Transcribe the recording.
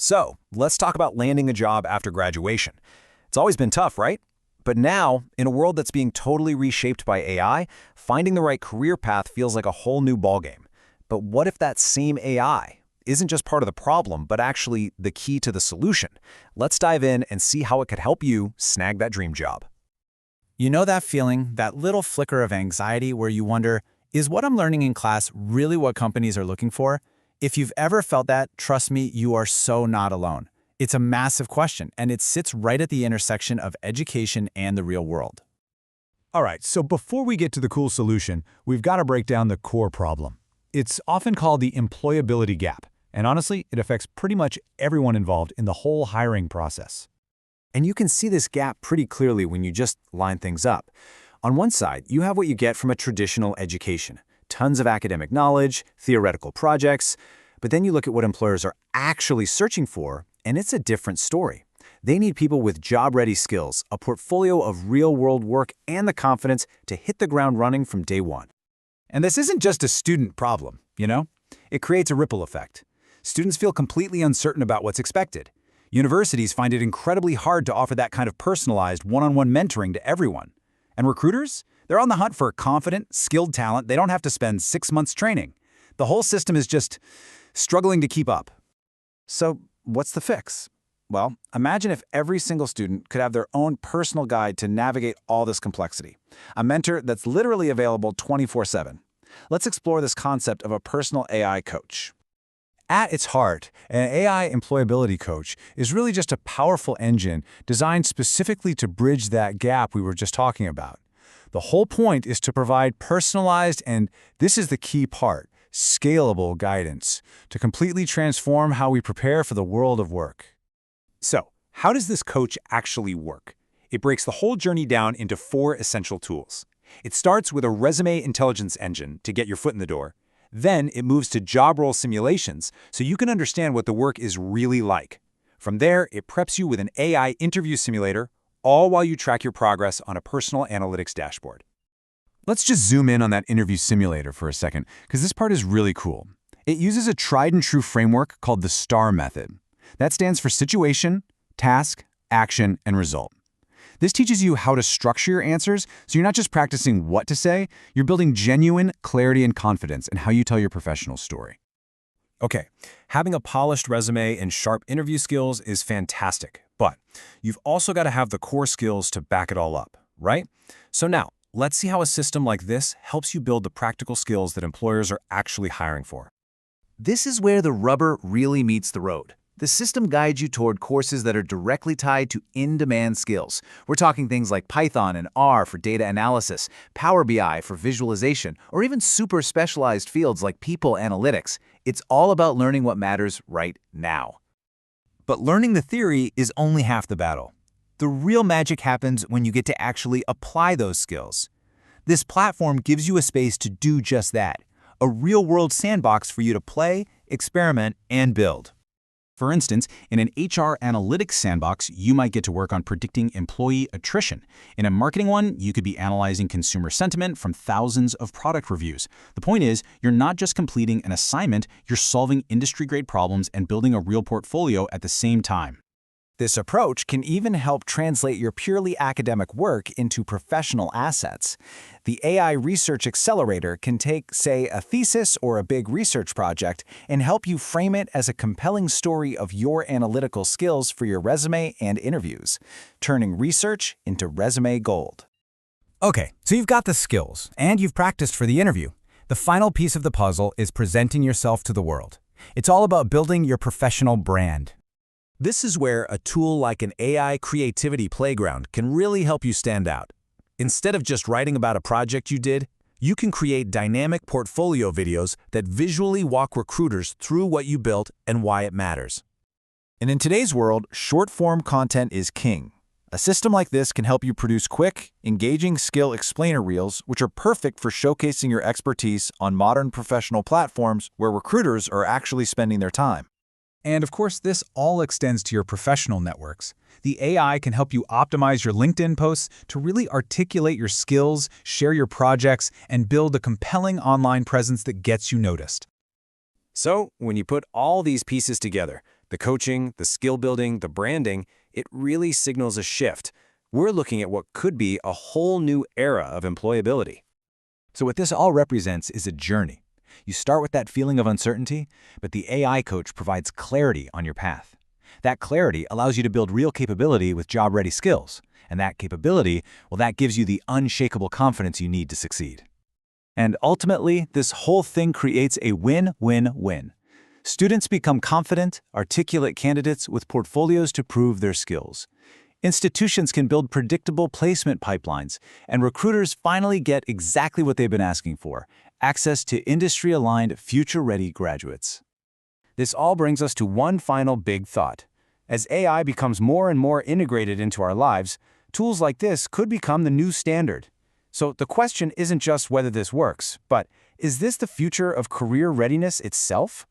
So, let's talk about landing a job after graduation. It's always been tough, right? But now, in a world that's being totally reshaped by AI, finding the right career path feels like a whole new ballgame. But what if that same AI isn't just part of the problem, but actually the key to the solution? Let's dive in and see how it could help you snag that dream job. You know that feeling, that little flicker of anxiety where you wonder, is what I'm learning in class really what companies are looking for? If you've ever felt that, trust me, you are so not alone. It's a massive question, and it sits right at the intersection of education and the real world. All right, so before we get to the cool solution, we've got to break down the core problem. It's often called the employability gap, and honestly, it affects pretty much everyone involved in the whole hiring process. And you can see this gap pretty clearly when you just line things up. On one side, you have what you get from a traditional education. Tons of academic knowledge, theoretical projects, but then you look at what employers are actually searching for, and it's a different story. They need people with job-ready skills, a portfolio of real-world work, and the confidence to hit the ground running from day one. And this isn't just a student problem, you know? It creates a ripple effect. Students feel completely uncertain about what's expected. Universities find it incredibly hard to offer that kind of personalized one-on-one mentoring to everyone. And recruiters? They're on the hunt for confident, skilled talent they don't have to spend 6 months training. The whole system is just struggling to keep up. So, what's the fix? Well, imagine if every single student could have their own personal guide to navigate all this complexity. A mentor that's literally available 24/7. Let's explore this concept of a personal AI coach. At its heart, an AI employability coach is really just a powerful engine designed specifically to bridge that gap we were just talking about. The whole point is to provide personalized and, this is the key part, scalable guidance to completely transform how we prepare for the world of work. So, how does this coach actually work? It breaks the whole journey down into 4 essential tools. It starts with a resume intelligence engine to get your foot in the door. Then it moves to job role simulations so you can understand what the work is really like. From there, it preps you with an AI interview simulator, all while you track your progress on a personal analytics dashboard. Let's just zoom in on that interview simulator for a second, because this part is really cool. It uses a tried-and-true framework called the STAR method. That stands for situation, task, action, and result. This teaches you how to structure your answers, so you're not just practicing what to say, you're building genuine clarity and confidence in how you tell your professional story. Okay, having a polished resume and sharp interview skills is fantastic, but you've also got to have the core skills to back it all up, right? So now, let's see how a system like this helps you build the practical skills that employers are actually hiring for. This is where the rubber really meets the road. The system guides you toward courses that are directly tied to in-demand skills. We're talking things like Python and R for data analysis, Power BI for visualization, or even super specialized fields like people analytics. It's all about learning what matters right now. But learning the theory is only half the battle. The real magic happens when you get to actually apply those skills. This platform gives you a space to do just that, a real-world sandbox for you to play, experiment, and build. For instance, in an HR analytics sandbox, you might get to work on predicting employee attrition. In a marketing one, you could be analyzing consumer sentiment from thousands of product reviews. The point is, you're not just completing an assignment, you're solving industry-grade problems and building a real portfolio at the same time. This approach can even help translate your purely academic work into professional assets. The AI Research Accelerator can take, say, a thesis or a big research project and help you frame it as a compelling story of your analytical skills for your resume and interviews, turning research into resume gold. Okay, so you've got the skills, and you've practiced for the interview. The final piece of the puzzle is presenting yourself to the world. It's all about building your professional brand. This is where a tool like an AI creativity playground can really help you stand out. Instead of just writing about a project you did, you can create dynamic portfolio videos that visually walk recruiters through what you built and why it matters. And in today's world, short-form content is king. A system like this can help you produce quick, engaging skill explainer reels, which are perfect for showcasing your expertise on modern professional platforms where recruiters are actually spending their time. And of course, this all extends to your professional networks. The AI can help you optimize your LinkedIn posts to really articulate your skills, share your projects, and build a compelling online presence that gets you noticed. So, when you put all these pieces together, The coaching, the skill building, the branding, it really signals a shift. We're looking at what could be a whole new era of employability. So what this all represents is a journey. You start with that feeling of uncertainty, but the AI coach provides clarity on your path. That clarity allows you to build real capability with job-ready skills. And that capability, well, that gives you the unshakable confidence you need to succeed. And ultimately, this whole thing creates a win-win-win. Students become confident, articulate candidates with portfolios to prove their skills. Institutions can build predictable placement pipelines, and recruiters finally get exactly what they've been asking for: access to industry-aligned, future-ready graduates. This all brings us to one final big thought. As AI becomes more and more integrated into our lives, tools like this could become the new standard. So the question isn't just whether this works, but is this the future of career readiness itself?